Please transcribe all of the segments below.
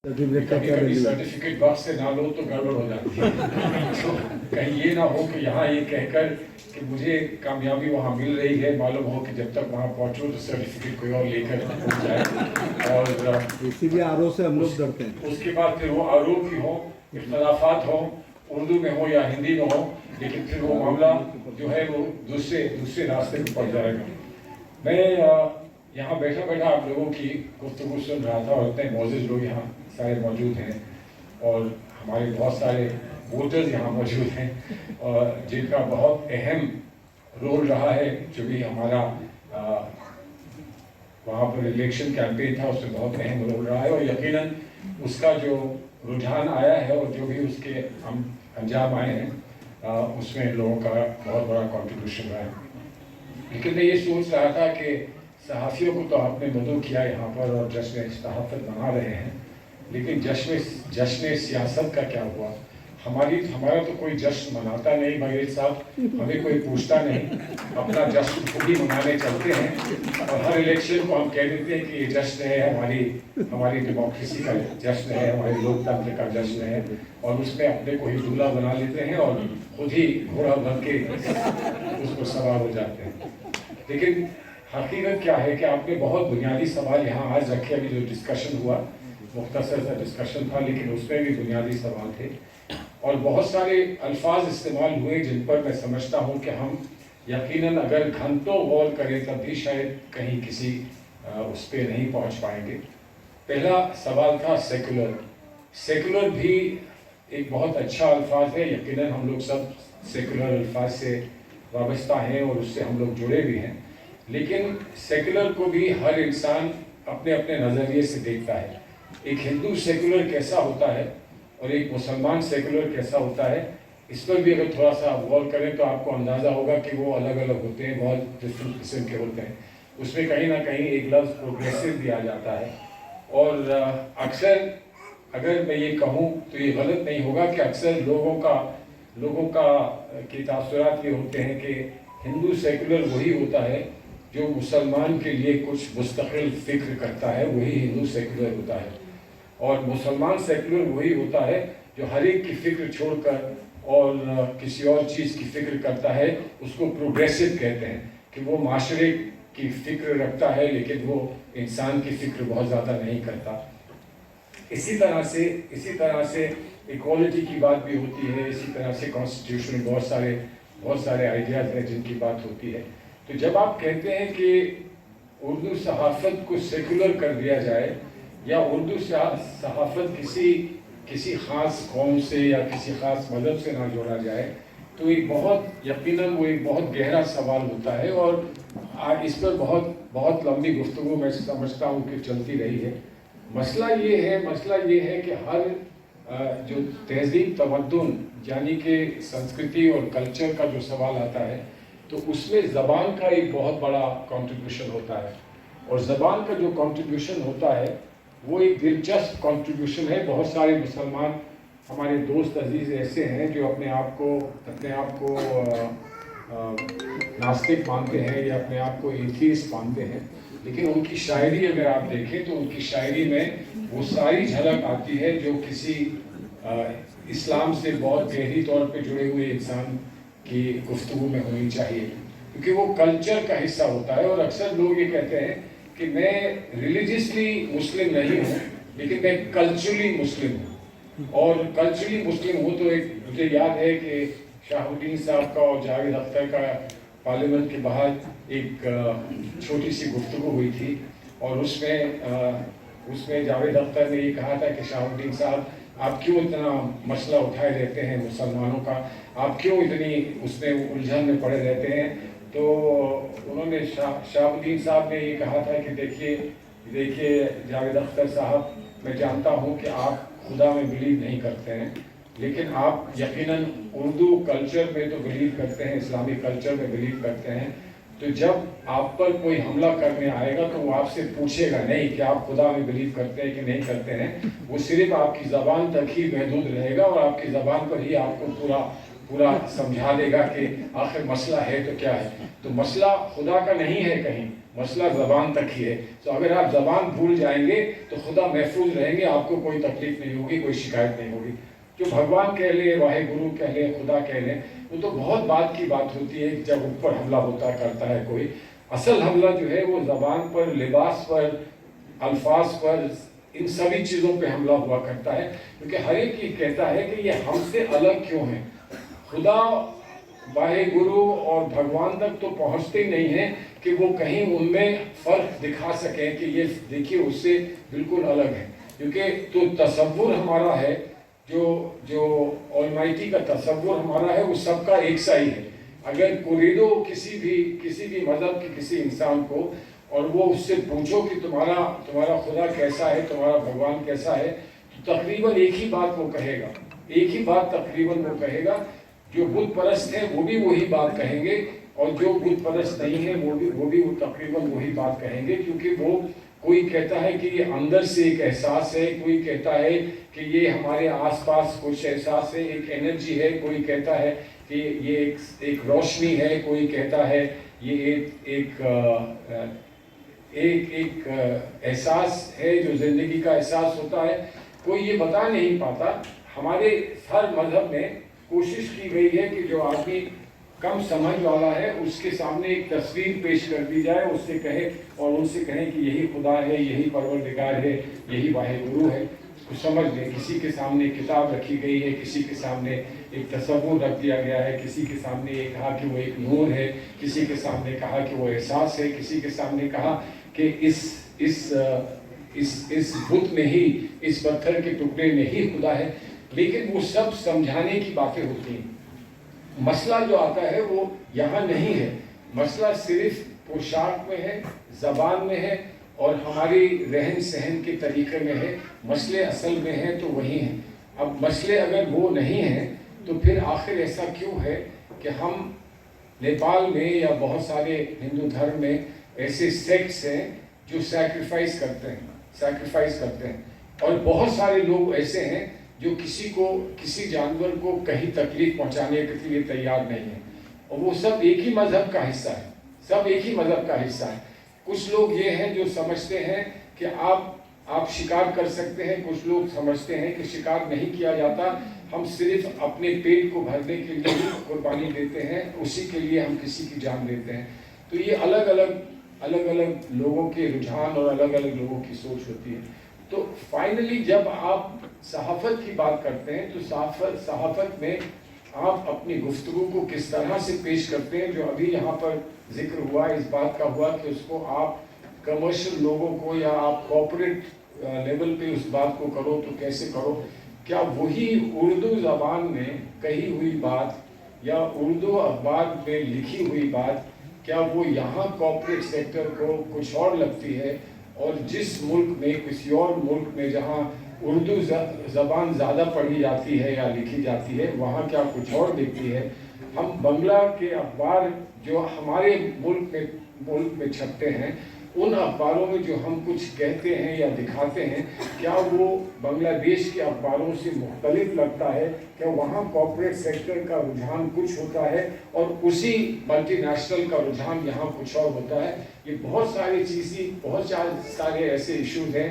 कभी certificate box से ना लो तो गड़बड़ हो जाती है। तो कहीं ये ना हो कि यहाँ ये कहकर कि मुझे कामयाबी वहाँ मिल रही है, मालूम हो कि जब तक वहाँ पहुँचो तो सर्टिफिकेट कोई और लेकर पहुँच जाए। और इसीलिए आरोप से हम लोग डरते हैं। उसके बाद फिर वो आरोप भी हो, इख्तलाफात हो, उर्दू में हो या हिंदी में हो, लेकिन फिर वो मामला जो है वो दूसरे रास्ते पर पड़ जाएगा। मैं यहाँ बैठा बैठा आप लोगों की गुफ्तगू सुन रहा था और इतने मौजूद लोग यहाँ सारे मौजूद हैं और हमारे बहुत सारे वोटर्स यहाँ मौजूद हैं और जिनका बहुत अहम रोल रहा है। जो भी हमारा वहाँ पर इलेक्शन कैंपेन था उसमें बहुत अहम रोल रहा है और यकीनन उसका जो रुझान आया है और जो भी उसके अंजाम आए हैं उसमें लोगों का बहुत बड़ा कंट्रीब्यूशन रहा है। लेकिन मैं ये सोच रहा था कि सहाफ़ियों को तो आपने मदऊ किया यहाँ पर और जश्न सहाफ़त मना रहे हैं, लेकिन जश्न सियासत का क्या हुआ? हमारा तो कोई जश्न मनाता नहीं भाई साहब, हमें कोई पूछता नहीं, अपना जश्न खुद ही मनाने चलते हैं और हर इलेक्शन को हम कह देते हैं कि ये जश्न है हमारी डेमोक्रेसी का जश्न है, हमारे लोकतंत्र का जश्न है और उसमें अपने को ही दूल्हा बना लेते हैं और खुद ही घोड़ा बन के उसको सवार हो जाते हैं। लेकिन हकीकत क्या है कि आपने बहुत बुनियादी सवाल यहाँ आज रखे। अभी जो डिस्कशन हुआ मुख्तसर सा डिस्कशन था, लेकिन उसमें भी बुनियादी सवाल थे और बहुत सारे अल्फाज इस्तेमाल हुए जिन पर मैं समझता हूँ कि हम यकीनन अगर घंटों गौर करें तब भी शायद कहीं किसी उस पर नहीं पहुँच पाएंगे। पहला सवाल था सेकुलर। सेकुलर भी एक बहुत अच्छा अल्फाज है, यकीनन हम लोग सब सेकुलर अल्फाज से वाबस्ता हैं और उससे हम लोग जुड़े भी हैं, लेकिन सेकुलर को भी हर इंसान अपने अपने नज़रिए से देखता है। एक हिंदू सेकुलर कैसा होता है और एक मुसलमान सेकुलर कैसा होता है, इस पर भी अगर थोड़ा सा गौर करें तो आपको अंदाज़ा होगा कि वो अलग अलग होते हैं, बहुत डिफरेंट किस्म के होते हैं। उसमें कहीं ना कहीं एक लफ्ज़ प्रोग्रेसिव भी आ जाता है और अक्सर अगर मैं ये कहूँ तो ये गलत नहीं होगा कि अक्सर लोगों का के तासुरात ये होते हैं कि हिंदू सेकुलर वही होता है जो मुसलमान के लिए कुछ मुस्तकिल फ़िक्र करता है, वही हिंदू सेकुलर होता है और मुसलमान सेकुलर वही होता है जो हर एक की फ़िक्र छोड़कर और किसी और चीज़ की फ़िक्र करता है। उसको प्रोग्रेसिव कहते हैं कि वो माशरे की फ़िक्र रखता है लेकिन वो इंसान की फ़िक्र बहुत ज़्यादा नहीं करता। इसी तरह से इक्वालिटी की बात भी होती है, इसी तरह से कॉन्स्टिट्यूशन में बहुत सारे आइडियाज़ हैं जिनकी बात होती है। तो जब आप कहते हैं कि उर्दू सहाफ़त को सेकुलर कर दिया जाए या उर्दू सहाफ़त किसी ख़ास कौम से या किसी ख़ास मज़हब से ना जोड़ा जाए, तो यकीनन वो एक बहुत गहरा सवाल होता है और इस पर बहुत लंबी गुफ्तगू मैं समझता हूँ कि चलती रही है। मसला ये है कि हर जो तहज़ीब तमद्दुन यानी कि संस्कृति और कल्चर का जो सवाल आता है तो उसमें ज़बान का एक बहुत बड़ा कंट्रीब्यूशन होता है और ज़बान का जो कंट्रीब्यूशन होता है वो एक दिलचस्प कंट्रीब्यूशन है। बहुत सारे मुसलमान हमारे दोस्त अजीज़ ऐसे हैं जो अपने आप को नास्तिक मानते हैं या अपने आप को एथीस्ट मानते हैं, लेकिन उनकी शायरी अगर आप देखें तो उनकी शायरी में वो सारी झलक आती है जो किसी इस्लाम से बहुत गहरी तौर पे जुड़े हुए इंसान की गुफ्तगू में होनी चाहिए, क्योंकि वो कल्चर का हिस्सा होता है। और अक्सर लोग ये कहते हैं कि मैं रिलीजियसली मुस्लिम नहीं हूँ लेकिन मैं कल्चरली मुस्लिम हूँ, और कल्चरली मुस्लिम हूँ तो एक मुझे याद है कि शाहुद्दीन साहब का और जावेद अख्तर का पार्लियामेंट के बाहर एक छोटी सी गुफ्तगू हुई थी और उसमें जावेद अख्तर ने ये कहा था कि शाहुद्दीन साहब आप क्यों इतना मसला उठाए रहते हैं मुसलमानों का, आप क्यों इतनी उसमें उलझन में पड़े रहते हैं। तो उन्होंने शाहुद्दीन साहब ने ये कहा था कि देखिए जावेद अख्तर साहब, मैं जानता हूँ कि आप खुदा में बिलीव नहीं करते हैं, लेकिन आप यकीनन उर्दू कल्चर में तो बिलीव करते हैं, इस्लामिक कल्चर में बिलीव करते हैं। तो जब आप पर कोई हमला करने आएगा तो वो आपसे पूछेगा नहीं कि आप खुदा में बिलीव करते हैं कि नहीं करते हैं, वो सिर्फ आपकी ज़बान तक ही महदूद रहेगा और आपकी ज़बान पर ही आपको पूरा समझा देगा कि आखिर मसला है तो क्या है। तो मसला खुदा का नहीं है कहीं, मसला ज़बान तक ही है। तो अगर आप ज़बान भूल जाएंगे तो खुदा महफूज रहेंगे, आपको कोई तकलीफ नहीं होगी, कोई शिकायत नहीं होगी। जो भगवान कह ले, वाहे गुरु कह ले, खुदा कह ले, वो तो बहुत बात की बात होती है जब ऊपर हमला होता करता है कोई। असल हमला जो है वो ज़बान पर, लिबास पर, अल्फाज पर, इन सभी चीज़ों पे हमला हुआ करता है, क्योंकि हर एक ये कहता है कि ये हमसे अलग क्यों है। खुदा, वाहे गुरु और भगवान तक तो पहुंचते ही नहीं है कि वो कहीं उनमें फ़र्क दिखा सकें कि ये देखिए उससे बिल्कुल अलग है। क्योंकि तो तसव्वुर हमारा है, जो ऑलमाइटी का तसव्वुर हमारा है, वो सबका एक सा ही है। अगर कुरीदो किसी भी मज़हब के किसी इंसान को और वो उससे पूछो कि तुम्हारा खुदा कैसा है, तुम्हारा भगवान कैसा है, तो तकरीबन एक ही बात वो कहेगा, एक ही बात तकरीबन वो कहेगा। जो बुत परस्त है वो भी वही बात कहेंगे, और जो बुत परस्त नहीं है वो भी तकरीबन वही बात कहेंगे। क्योंकि वो, कोई कहता है कि ये अंदर से एक एहसास है, कोई कहता है कि ये हमारे आसपास कुछ एहसास है, एक एनर्जी है, कोई कहता है कि ये एक रोशनी है, कोई कहता है ये एक एहसास है जो ज़िंदगी का एहसास होता है। कोई ये बता नहीं पाता। हमारे हर मज़हब में कोशिश की गई है कि जो आदमी कम समझ वाला है उसके सामने एक तस्वीर पेश कर दी जाए, उससे कहे और उनसे कहें कि यही खुदा है, यही परवरदिगार है, यही वाहे गुरु है, उसको समझ लें। किसी के सामने किताब रखी गई है, किसी के सामने एक तसव्वुर रख दिया गया है, किसी के सामने ये कहा कि वो एक नूर है, किसी के सामने कहा कि वो एहसास है, किसी के सामने कहा कि इस बुत में ही, इस पत्थर के टुकड़े में ही खुदा है। लेकिन वो सब समझाने की बातें होती हैं। मसला जो आता है वो यहाँ नहीं है। मसला सिर्फ पोशाक में है, ज़बान में है और हमारी रहन सहन के तरीके में है। मसले असल में हैं तो वही हैं। अब मसले अगर वो नहीं हैं तो फिर आखिर ऐसा क्यों है कि हम नेपाल में या बहुत सारे हिंदू धर्म में ऐसे सेक्ट्स हैं जो सैक्रिफाइस करते हैं और बहुत सारे लोग ऐसे हैं जो किसी जानवर को कहीं तकलीफ पहुंचाने के लिए तैयार नहीं है, और वो सब एक ही मजहब का हिस्सा है, सब एक ही मजहब का हिस्सा है। कुछ लोग ये हैं जो समझते हैं कि आप शिकार कर सकते हैं, कुछ लोग समझते हैं कि शिकार नहीं किया जाता, हम सिर्फ अपने पेट को भरने के लिए कुर्बानी देते हैं, उसी के लिए हम किसी की जान देते हैं। तो ये अलग अलग लोगों के रुझान और अलग अलग लोगों की सोच होती है। तो फाइनली जब आप सहाफ़त की बात करते हैं तो सहाफ़त में आप अपनी गुफ्तगू को किस तरह से पेश करते हैं, जो अभी यहाँ पर जिक्र हुआ, इस बात का हुआ कि उसको आप कमर्शियल लोगों को या आप कॉर्पोरेट लेवल पे उस बात को करो तो कैसे करो। क्या वही उर्दू ज़बान में कही हुई बात या उर्दू अखबार में लिखी हुई बात, क्या वो यहाँ कॉर्पोरेट सेक्टर को कुछ और लगती है, और जिस मुल्क में, किसी और मुल्क में जहाँ उर्दू ज़बान ज़्यादा पढ़ी जाती है या लिखी जाती है, वहाँ क्या कुछ और दिखती है। हम बंगला के अखबार जो हमारे मुल्क में छपते हैं, उन अखबारों में जो हम कुछ कहते हैं या दिखाते हैं, क्या वो बांग्लादेश के अखबारों से मुख्तलिफ लगता है? क्या वहाँ कॉर्पोरेट सेक्टर का रुझान कुछ होता है और उसी मल्टीनेशनल का रुझान यहाँ कुछ और होता है? ये बहुत सारे ऐसे इश्यूज हैं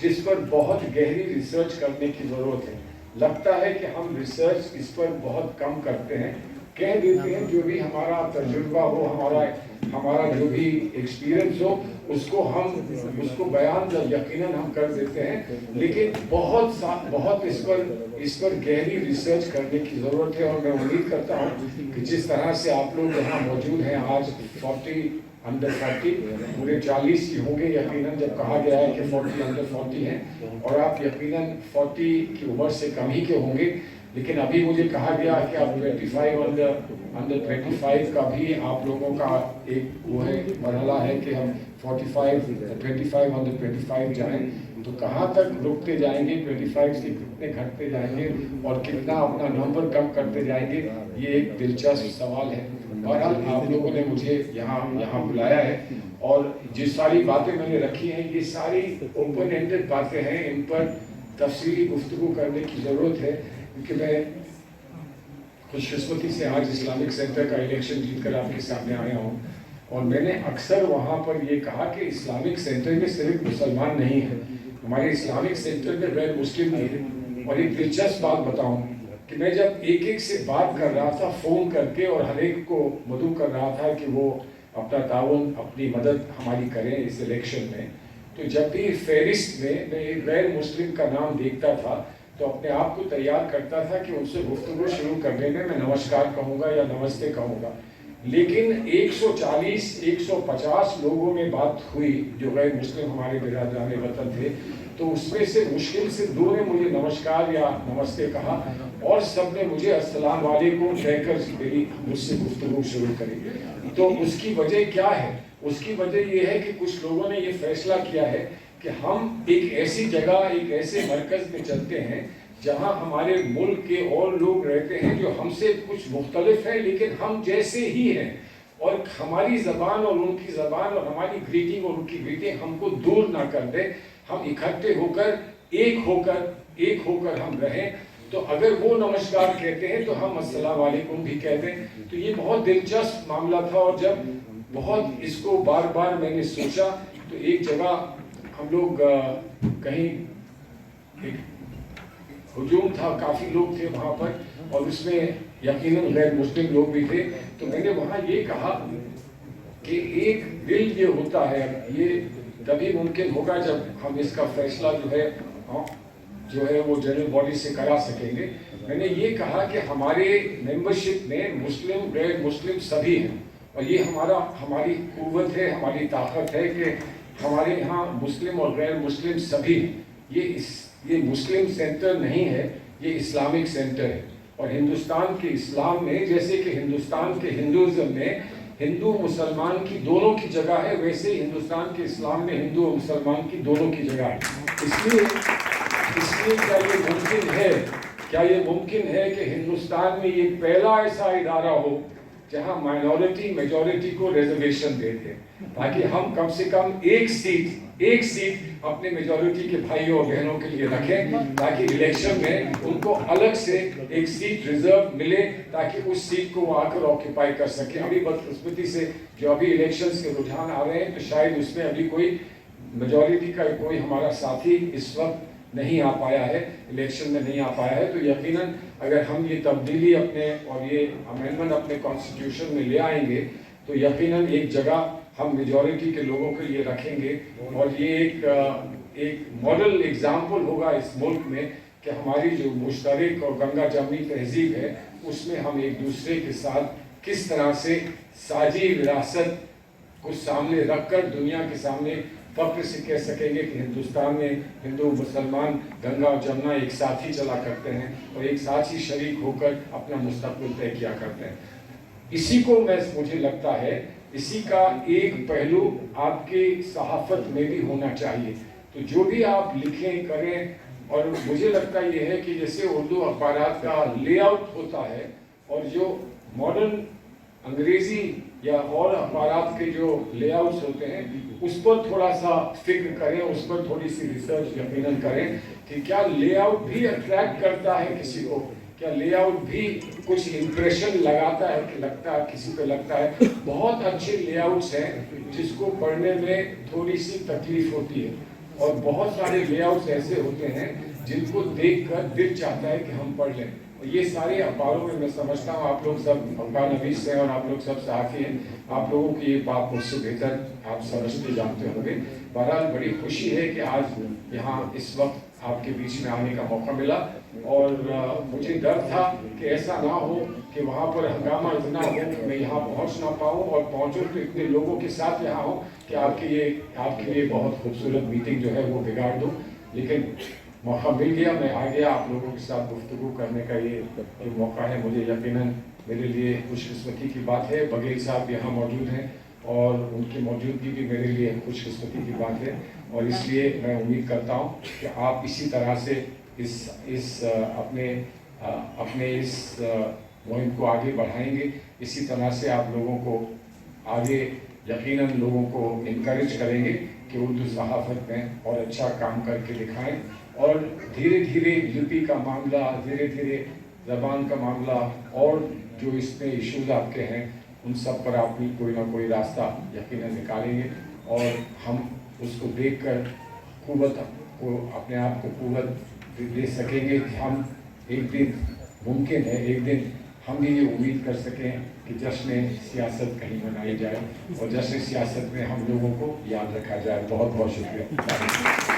जिस पर बहुत गहरी रिसर्च करने की ज़रूरत है। लगता है कि हम रिसर्च इस पर बहुत कम करते हैं, कह देते हैं जो भी हमारा तजुर्बा हो, हमारा जो भी एक्सपीरियंस हो, उसको बयान यकीनन हम कर देते हैं, लेकिन बहुत इस पर गहरी रिसर्च करने की ज़रूरत है। और मैं उम्मीद करता हूँ कि जिस तरह से आप लोग यहाँ मौजूद हैं, आज 40 अंडर 40 पूरे 40 ही होंगे यकीनन, जब कहा गया है कि 40 अंडर 40 हैं, और आप यकीनन 40 की उम्र से कम ही के होंगे। लेकिन अभी मुझे कहा गया कि आप 25 अंडर 25 का भी आप लोगों का एक वो है, मरहला है कि हम 25 अंडर 25 जाएं, तो कहाँ तक रुकते जाएंगे, 25 से कितने घटते जाएंगे और कितना अपना नंबर कम करते जाएंगे, ये एक दिलचस्प सवाल है। बहरहाल आप लोगों ने मुझे यहाँ बुलाया है, और जिस सारी बातें मैंने रखी हैं ये सारी ओपन एंडेड बातें हैं, इन पर तफसीली गुफ्तगू करने की ज़रूरत है। क्योंकि मैं खुशकिस्मती से आज इस्लामिक सेंटर का इलेक्शन जीत कर आपके सामने आया हूँ, और मैंने अक्सर वहाँ पर ये कहा कि इस्लामिक सेंटर में सिर्फ मुसलमान नहीं है, हमारे इस्लामिक सेंटर में गैर मुस्लिम भी है। और एक दिलचस्प बात बताऊं कि मैं जब एक एक से बात कर रहा था फ़ोन करके और हर एक को मदऊ कर रहा था कि वो अपना ताउन अपनी मदद हमारी करें इस इलेक्शन में, तो जब भी फहरिस्त में मैं एक गैर मुस्लिम का नाम देखता था तो अपने आप को तैयार करता था कि उनसे गुफ्तगू शुरू करने में मैं नमस्कार कहूँगा या नमस्ते कहूँगा। लेकिन 140 150 लोगों में बात हुई जो गैर मुस्लिम हमारे बिरादरान वतन थे, तो उसमें से मुश्किल से 2 ने मुझे नमस्कार या नमस्ते कहा और सब ने मुझे अस्सलाम वालेकुम कहकर मेरी मुझसे गुफ्तगू शुरू करी। तो उसकी वजह क्या है? उसकी वजह ये है कि कुछ लोगों ने ये फैसला किया है कि हम एक ऐसी जगह, एक ऐसे मरकज़ में चलते हैं जहां हमारे मुल्क के और लोग रहते हैं जो हमसे कुछ मुख्तलिफ है लेकिन हम जैसे ही हैं, और हमारी ज़बान और उनकी ज़बान और हमारी ग्रीटिंग और उनकी ग्रीटिंग हमको दूर ना कर दे। हम इकट्ठे होकर एक होकर हम रहें। तो अगर वो नमस्कार कहते हैं तो हम अस्सलाम वालेकुम भी कहते हैं। तो ये बहुत दिलचस्प मामला था और जब बहुत इसको बार बार मैंने सोचा तो एक जगह हम लोग कहीं एक हुजूम था, काफ़ी लोग थे वहाँ पर और उसमें यकीनन गैर मुस्लिम लोग भी थे। तो मैंने वहाँ ये कहा कि एक दिल ये होता है, ये तभी मुमकिन होगा जब हम इसका फैसला जो है वो जनरल बॉडी से करा सकेंगे। मैंने ये कहा कि हमारे मेंबरशिप में मुस्लिम गैर मुस्लिम सभी हैं और ये हमारी कुव्वत है, हमारी ताकत है कि हमारे यहाँ मुस्लिम और गैर मुस्लिम सभी हैं। ये मुस्लिम सेंटर नहीं है, ये इस्लामिक सेंटर है। और हिंदुस्तान के इस्लाम में जैसे कि हिंदुस्तान के हिंदुज़म में हिंदू मुसलमान की दोनों की जगह है, वैसे हिंदुस्तान के इस्लाम में हिंदू और मुसलमान की दोनों की जगह है। इसलिए क्या ये मुमकिन है कि हिंदुस्तान में ये पहला ऐसा इदारा हो जहां माइनॉरिटी मेजॉरिटी को रिजर्वेशन दे दे, ताकि हम कम से कम एक सीट अपने मेजॉरिटी के भाइयों और बहनों के लिए रखें, ताकि इलेक्शन में उनको अलग से एक सीट रिजर्व मिले ताकि उस सीट को वो आकर ऑक्यूपाई कर सके। अभी बदकिस्मती से जो अभी इलेक्शंस के रुझान आ रहे हैं तो शायद उसमें अभी कोई मेजॉरिटी का कोई हमारा साथी इस वक्त नहीं आ पाया है, इलेक्शन में नहीं आ पाया है। तो यकीनन अगर हम ये तब्दीली अपने और ये अमेंडमेंट अपने कॉन्स्टिट्यूशन में ले आएंगे तो यकीनन एक जगह हम मेजॉरिटी के लोगों के लिए रखेंगे और ये एक मॉडल एग्जाम्पल होगा इस मुल्क में कि हमारी जो मुश्तरक और गंगा जमनी तहजीब है उसमें हम एक दूसरे के साथ किस तरह से साझी विरासत को सामने रखकर दुनिया के सामने फख्र से कह सकेंगे कि हिंदुस्तान में हिंदू मुसलमान गंगा और जमुना एक साथ ही चला करते हैं और एक साथ ही शरीक होकर अपना मुस्तकबिल तय किया करते हैं। इसी को मुझे लगता है इसी का एक पहलू आपके सहाफत में भी होना चाहिए। तो जो भी आप लिखें करें, और मुझे लगता ये है कि जैसे उर्दू अखबारात का लेआउट होता है और जो मॉडर्न अंग्रेजी या और अखबारात के जो लेआउट्स होते हैं उस पर थोड़ा सा फिक्र करें, उस पर थोड़ी सी रिसर्च यकीनन करें कि क्या लेआउट भी अट्रैक्ट करता है किसी को, क्या लेआउट भी कुछ इम्प्रेशन लगाता है कि लगता है किसी पे लगता है। बहुत अच्छे लेआउट्स हैं जिसको पढ़ने में थोड़ी सी तकलीफ होती है और बहुत सारे लेआउट्स ऐसे होते हैं जिनको देखकर दिल चाहता है कि हम पढ़ लें। और ये सारे अखबारों में मैं समझता हूँ आप लोग सब अखबार नवीस हैं और आप लोग सब सहाफ़ी हैं, आप लोगों की ये बात मुझसे बेहतर आप समझते जानते होंगे। बहरहाल बड़ी खुशी है कि आज यहाँ इस वक्त आपके बीच में आने का मौका मिला और मुझे डर था कि ऐसा ना हो कि वहाँ पर हंगामा इतना हो कि मैं यहाँ पहुँच ना पाऊँ और पहुँचूँ तो इतने लोगों के साथ यहाँ हो कि आपके लिए बहुत खूबसूरत मीटिंग जो है वो बिगाड़ दूँ। लेकिन मौका मिल गया, मैं आ गया आप लोगों के साथ गुफ्तगू करने का ये मौका है। मुझे यकीनन मेरे लिए खुशकिस्मती की बात है बघेल साहब यहाँ मौजूद हैं और उनकी मौजूदगी भी मेरे लिए खुशकिस्मती की बात है और इसलिए मैं उम्मीद करता हूँ कि आप इसी तरह से अपने इस मुहिम को आगे बढ़ाएंगे। इसी तरह से आप लोगों को आगे यकीनन लोगों को इनकरेज करेंगे कि उर्दू सहाफ़त में और अच्छा काम करके दिखाएं और धीरे धीरे लिपि का मामला, धीरे धीरे ज़बान का मामला और जो इसमें इश्यूज आपके हैं उन सब पर आप भी कोई ना कोई रास्ता यकीनन निकालेंगे और हम उसको देखकर कुव्वत को अपने आप को कुव्वत दे सकेंगे कि हम एक दिन मुमकिन है एक दिन हम भी ये उम्मीद कर सकें कि जश्न सियासत कहीं मनाई जाए और जश्न सियासत में हम लोगों को याद रखा जाए। बहुत बहुत शुक्रिया।